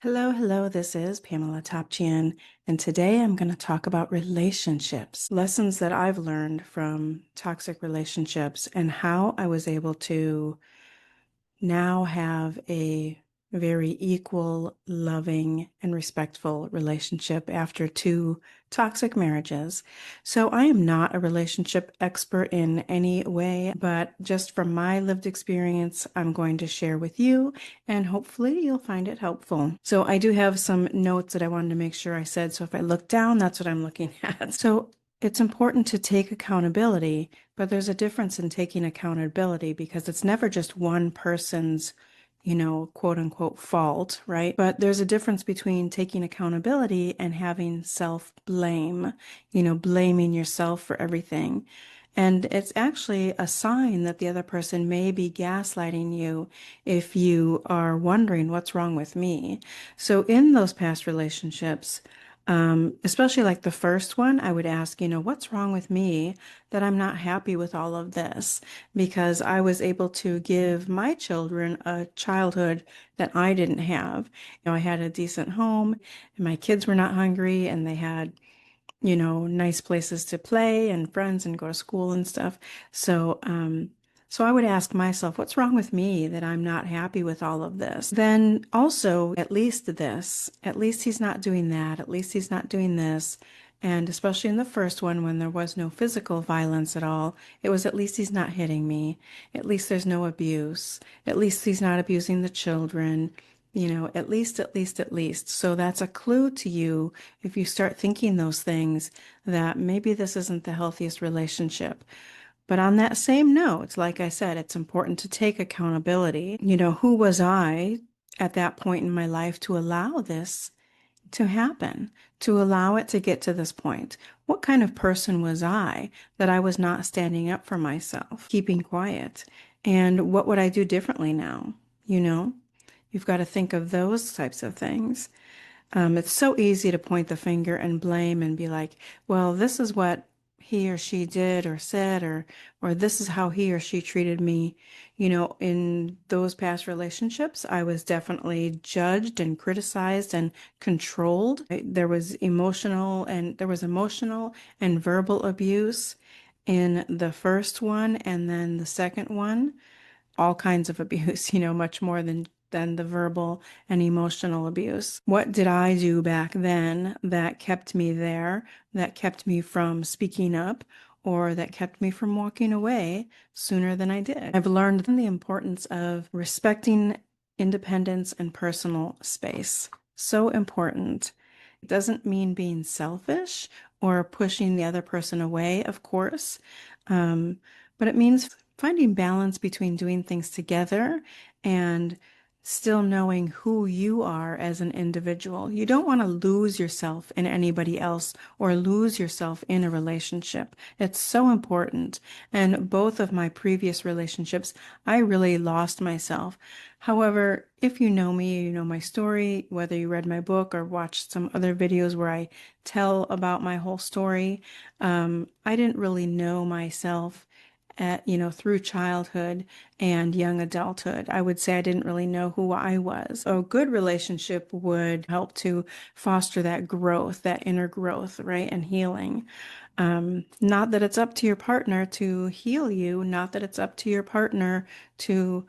Hello, hello, this is PamelaTopjian, and today I'm going to talk about relationships, lessons that I've learned from toxic relationships, and how I was able to now have a very equal, loving, and respectful relationship after two toxic marriages. So I am not a relationship expert in any way, but just from my lived experience, I'm going to share with you, and hopefully you'll find it helpful. So I do have some notes that I wanted to make sure I said. So if I look down, that's what I'm looking at. So it's important to take accountability, but there's a difference in taking accountability because it's never just one person's, quote unquote fault, right? But there's a difference between taking accountability and having self-blame, blaming yourself for everything. And it's actually a sign that the other person may be gaslighting you if you are wondering what's wrong with me. So in those past relationships, especially like the first one, I would ask, what's wrong with me that I'm not happy with all of this? Because I was able to give my children a childhood that I didn't have. I had a decent home, and my kids were not hungry, and they had nice places to play and friends and go to school and stuff. So I would ask myself, what's wrong with me that I'm not happy with all of this? Then also, at least this, at least he's not doing that, at least he's not doing this. And especially in the first one, when there was no physical violence at all, it was at least he's not hitting me. At least there's no abuse. At least he's not abusing the children. At least, at least, at least. So that's a clue to you if you start thinking those things that maybe this isn't the healthiest relationship. But on that same note, like I said, it's important to take accountability. Who was I at that point in my life to allow this to happen, to allow it to get to this point? What kind of person was I that I was not standing up for myself, keeping quiet? And what would I do differently now? You know? You've got to think of those types of things. It's so easy to point the finger and blame and be like, well, this is what he or she did or said, or this is how he or she treated me. In those past relationships, I was definitely judged and criticized and controlled. There was emotional and verbal abuse in the first one, and then the second one all kinds of abuse, much more than the verbal and emotional abuse. What did I do back then that kept me there, that kept me from speaking up, or that kept me from walking away sooner than I did? I've learned the importance of respecting independence and personal space. So important. It doesn't mean being selfish or pushing the other person away, of course, um, but it means finding balance between doing things together and still knowing who you are as an individual. You don't want to lose yourself in anybody else or lose yourself in a relationship. It's so important. And both of my previous relationships, I really lost myself. However, if you know me, you know my story, whether you read my book or watched some other videos where I tell about my whole story, I didn't really know myself through childhood and young adulthood. I would say I didn't really know who I was. A good relationship would help to foster that growth, that inner growth, right? And healing. Not that it's up to your partner to heal you, not that it's up to your partner to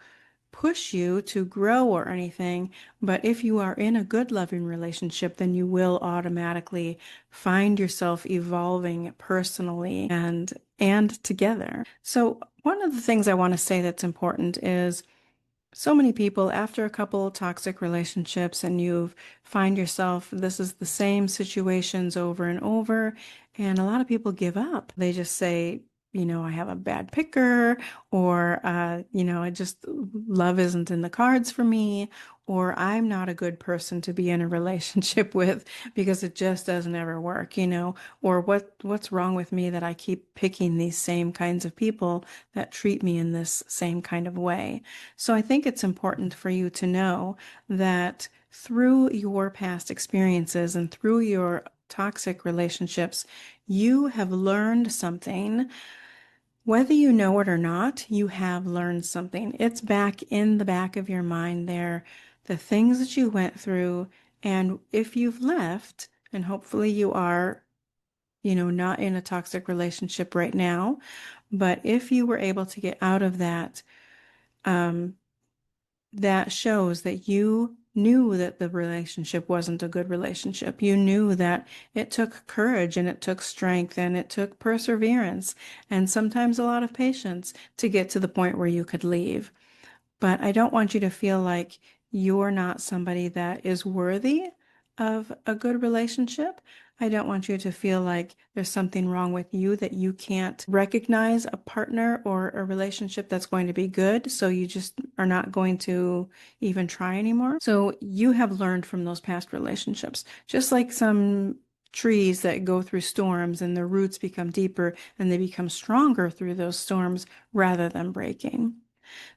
push you to grow or anything, but if you are in a good loving relationship, then you will automatically find yourself evolving personally and together. So one of the things I want to say that's important is so many people, after a couple of toxic relationships, and you find yourself, this is the same situations over and over, and a lot of people give up. They just say, I have a bad picker, or, I just, love isn't in the cards for me, or I'm not a good person to be in a relationship with because it just doesn't ever work, or what's wrong with me that I keep picking these same kinds of people that treat me in this same kind of way. So I think it's important for you to know that through your past experiences and through your toxic relationships, you have learned something. Whether you know it or not, you have learned something. It's back in the back of your mind there. The things that you went through And if you've left, and hopefully you are, not in a toxic relationship right now, but if you were able to get out of that, um, that shows that you knew that the relationship wasn't a good relationship. You knew that it took courage and it took strength and it took perseverance and sometimes a lot of patience to get to the point where you could leave. But I don't want you to feel like you're not somebody that is worthy of a good relationship. I don't want you to feel like there's something wrong with you, that you can't recognize a partner or a relationship that's going to be good. So you just are not going to even try anymore. So you have learned from those past relationships, just like some trees that go through storms and their roots become deeper and they become stronger through those storms rather than breaking.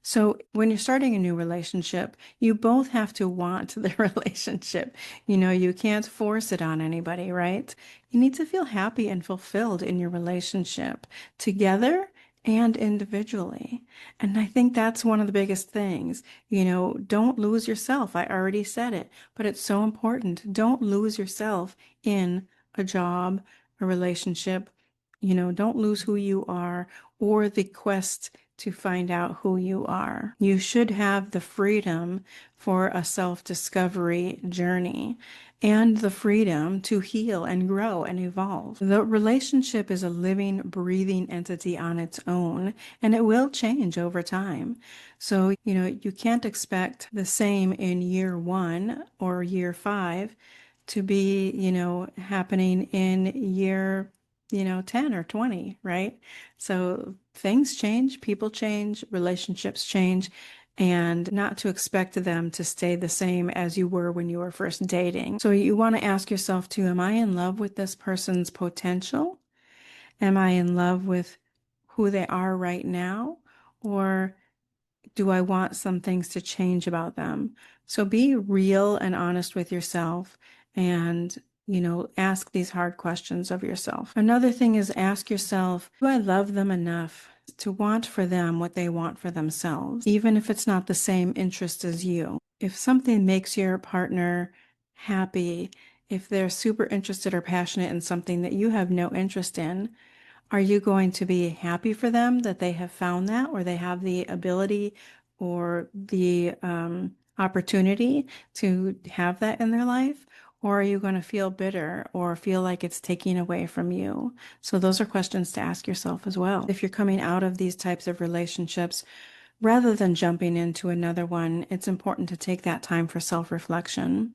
So when you're starting a new relationship, you both have to want the relationship. You can't force it on anybody, right? You need to feel happy and fulfilled in your relationship together and individually. And I think that's one of the biggest things. Don't lose yourself. I already said it, but it's so important. Don't lose yourself in a job, a relationship. Don't lose who you are or the quest to find out who you are. You should have the freedom for a self-discovery journey and the freedom to heal and grow and evolve. The relationship is a living, breathing entity on its own, and it will change over time. So, you can't expect the same in year 1 or year 5 to be, happening in year 10 or 20, right? So things change, people change, relationships change, and not to expect them to stay the same as you were when you were first dating. So you want to ask yourself too, am I in love with this person's potential? Am I in love with who they are right now? Or do I want some things to change about them? So be real and honest with yourself and, ask these hard questions of yourself. Another thing is ask yourself, do I love them enough to want for them what they want for themselves, even if it's not the same interest as you? If something makes your partner happy, if they're super interested or passionate in something that you have no interest in, are you going to be happy for them that they have found that, or they have the ability or the opportunity to have that in their life? Or are you going to feel bitter or feel like it's taking away from you? So those are questions to ask yourself as well. If you're coming out of these types of relationships, rather than jumping into another one, it's important to take that time for self-reflection.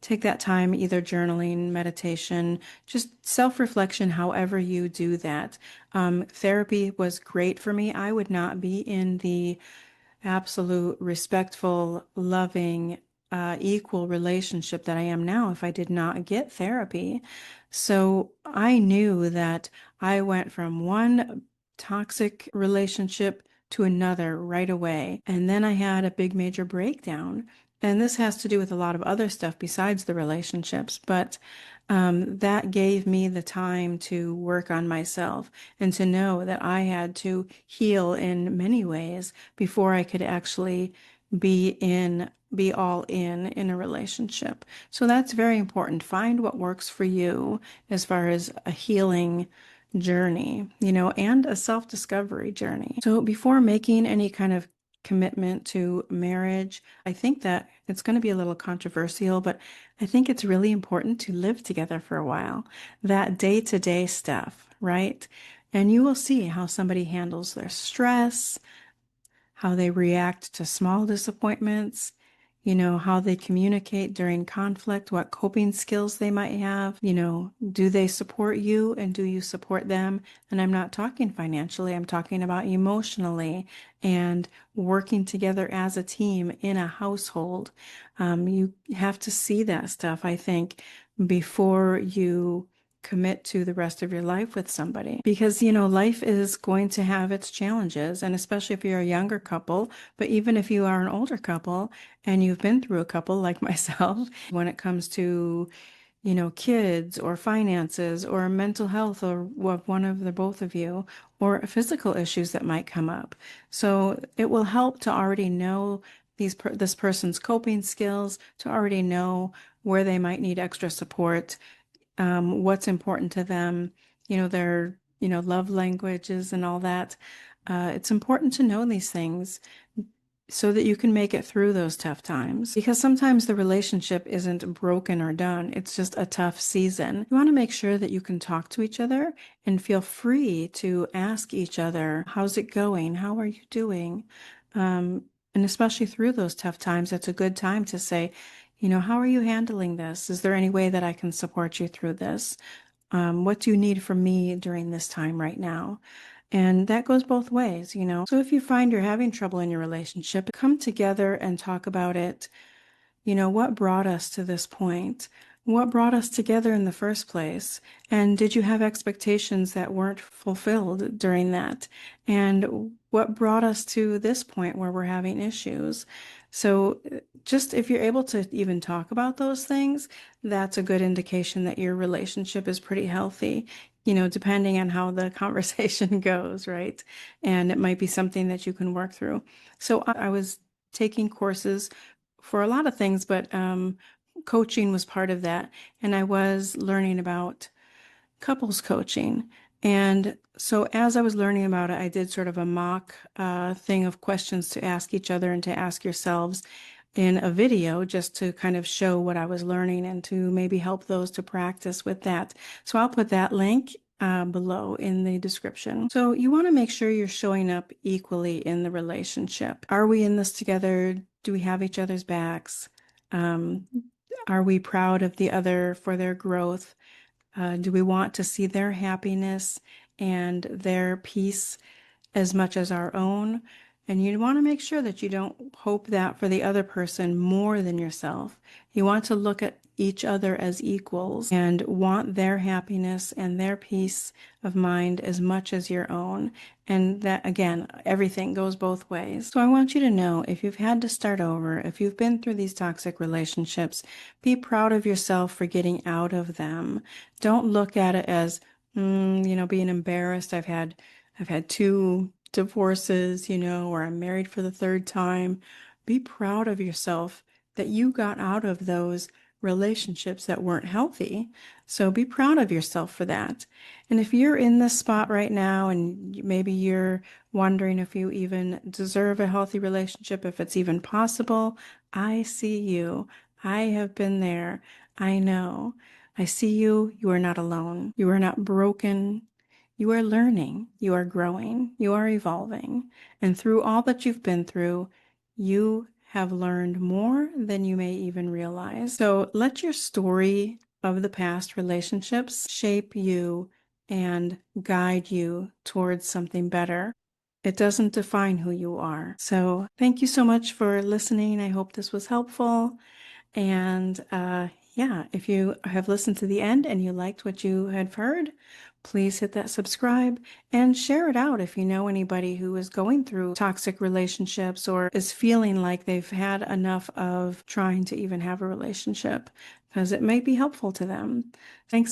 Take that time, either journaling, meditation, just self-reflection, however you do that. Therapy was great for me. I would not be in the absolute, respectful, loving, equal relationship that I am now if I did not get therapy. So I knew that I went from one toxic relationship to another right away. And then I had a big major breakdown. And this has to do with a lot of other stuff besides the relationships, but that gave me the time to work on myself and to know that I had to heal in many ways before I could actually be all in a relationship. So that's very important. Find what works for you as far as a healing journey, and a self-discovery journey. So before making any kind of commitment to marriage, I think that it's going to be a little controversial, but I think it's really important to live together for a while. That day-to-day stuff, right? And you will see how somebody handles their stress, how they react to small disappointments, how they communicate during conflict, what coping skills they might have, do they support you and do you support them? And I'm not talking financially, I'm talking about emotionally and working together as a team in a household. You have to see that stuff, I think, before you commit to the rest of your life with somebody, because life is going to have its challenges, and especially if you're a younger couple, but even if you are an older couple and you've been through a couple like myself, when it comes to kids or finances or mental health or one of the both of you, or physical issues that might come up. So it will help to already know this person's coping skills, to already know where they might need extra support, what's important to them, their, love languages and all that. It's important to know these things so that you can make it through those tough times. Because sometimes the relationship isn't broken or done, it's just a tough season. You want to make sure that you can talk to each other and feel free to ask each other, how's it going? How are you doing? And especially through those tough times, it's a good time to say, how are you handling this? Is there any way that I can support you through this? What do you need from me during this time right now? And that goes both ways. So if you find you're having trouble in your relationship, come together and talk about it. What brought us to this point? What brought us together in the first place? And did you have expectations that weren't fulfilled during that? And what brought us to this point where we're having issues? So just if you're able to even talk about those things, that's a good indication that your relationship is pretty healthy, depending on how the conversation goes, right? And it might be something that you can work through. So I was taking courses for a lot of things, but coaching was part of that. And I was learning about couples coaching. And so as I was learning about it, I did sort of a mock thing of questions to ask each other and to ask yourselves in a video just to kind of show what I was learning and to maybe help those to practice with that. So I'll put that link below in the description. So you want to make sure you're showing up equally in the relationship. Are we in this together? Do we have each other's backs? Are we proud of the other for their growth? Do we want to see their happiness and their peace as much as our own? And you want to make sure that you don't hope that for the other person more than yourself. You want to look at each other as equals and want their happiness and their peace of mind as much as your own. And that, again, everything goes both ways. So I want you to know, if you've had to start over, if you've been through these toxic relationships, be proud of yourself for getting out of them. Don't look at it as, being embarrassed. I've had 2 divorces, or I'm married for the 3rd time. Be proud of yourself that you got out of those relationships that weren't healthy. So be proud of yourself for that. And if you're in this spot right now and maybe you're wondering if you even deserve a healthy relationship, if it's even possible, I see you. I have been there. I know. I see you. You are not alone. You are not broken. You are learning, you are growing, you are evolving, and through all that you've been through, you have learned more than you may even realize. So let your story of the past relationships shape you and guide you towards something better. It doesn't define who you are. So thank you so much for listening. I hope this was helpful. And yeah, if you have listened to the end and you liked what you had heard, please hit that subscribe and share it out if you know anybody who is going through toxic relationships or is feeling like they've had enough of trying to even have a relationship, because it might be helpful to them. Thanks.